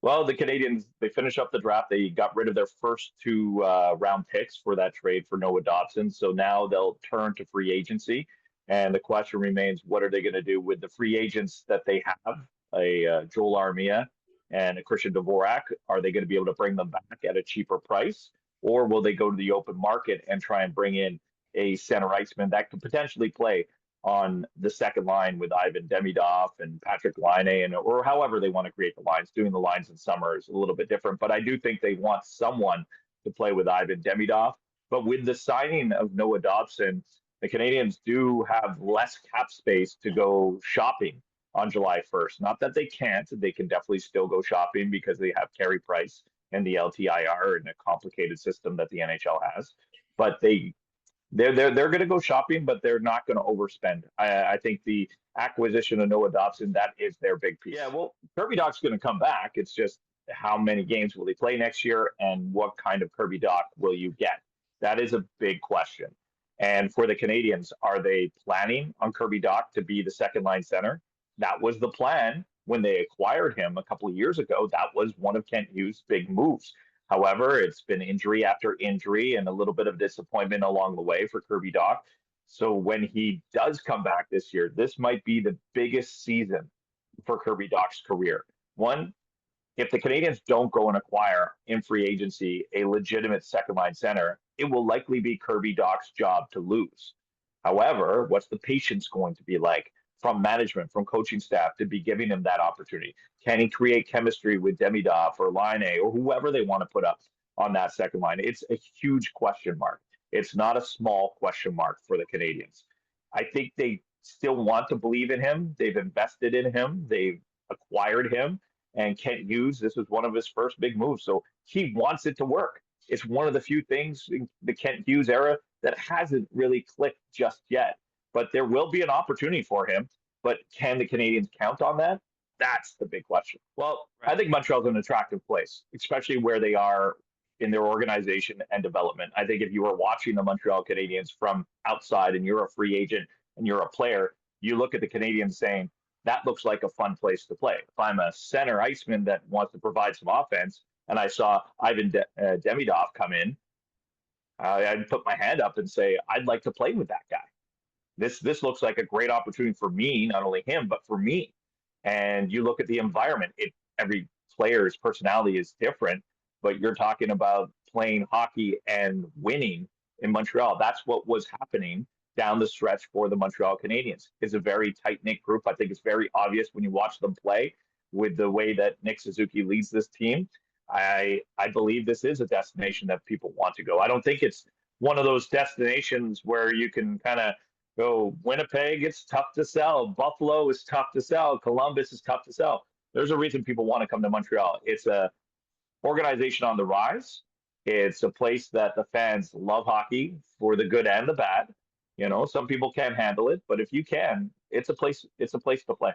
Well, the Canadiens, they finished up the draft. They got rid of their first two round picks for that trade for Noah Dobson. So now they'll turn to free agency. And the question remains, what are they going to do with the free agents that they have? Joel Armia and a Christian Dvorak. Are they going to be able to bring them back at a cheaper price? Or will they go to the open market and try and bring in a center iceman that could potentially play on the second line with Ivan Demidov and Patrick Laine, and or however they want to create the lines. Doing the lines in summer is a little bit different, but I do think they want someone to play with Ivan Demidov. But with the signing of Noah Dobson, the Canadiens do have less cap space to go shopping on July 1st. Not that they can't, they can definitely still go shopping because they have Carey Price and the LTIR and a complicated system that the NHL has. But they're going to go shopping, but they're not going to overspend. I think the acquisition of Noah Dobson, that is their big piece. Yeah, well, Kirby Dach's going to come back. It's just how many games will he play next year, and what kind of Kirby Dach will you get? That is a big question. And for the Canadiens, are they planning on Kirby Dach to be the second line center? That was the plan when they acquired him a couple of years ago. That was one of Kent Hughes' big moves. However, it's been injury after injury and a little bit of disappointment along the way for Kirby Dach. So when he does come back this year, this might be the biggest season for Kirby Dach's career. One, if the Canadiens don't go and acquire in free agency a legitimate second line center, it will likely be Kirby Dach's job to lose. However, what's the patience going to be like from management, from coaching staff to be giving him that opportunity? Can he create chemistry with Demidov or Laine or whoever they want to put up on that second line? It's a huge question mark. It's not a small question mark for the Canadiens. I think they still want to believe in him. They've invested in him. They've acquired him. And Kent Hughes, this was one of his first big moves. So he wants it to work. It's one of the few things in the Kent Hughes era that hasn't really clicked just yet. But there will be an opportunity for him. But can the Canadiens count on that? That's the big question. Well, I think Montreal's an attractive place, especially where they are in their organization and development. I think if you were watching the Montreal Canadiens from outside and you're a free agent and you're a player, you look at the Canadiens saying, that looks like a fun place to play. If I'm a center iceman that wants to provide some offense, and I saw Ivan Demidov come in, I'd put my hand up and say, I'd like to play with that guy. This looks like a great opportunity for me, not only him, but for me. And you look at the environment, every player's personality is different, but you're talking about playing hockey and winning in Montreal. That's what was happening down the stretch for the Montreal Canadiens. It's a very tight-knit group. I think it's very obvious when you watch them play with the way that Nick Suzuki leads this team. I believe this is a destination that people want to go. I don't think it's one of those destinations where you can kind of go, Winnipeg, it's tough to sell. Buffalo is tough to sell. Columbus is tough to sell. There's a reason people want to come to Montreal. It's a organization on the rise. It's a place that the fans love hockey for the good and the bad. You know, some people can't handle it, but if you can, it's a place to play.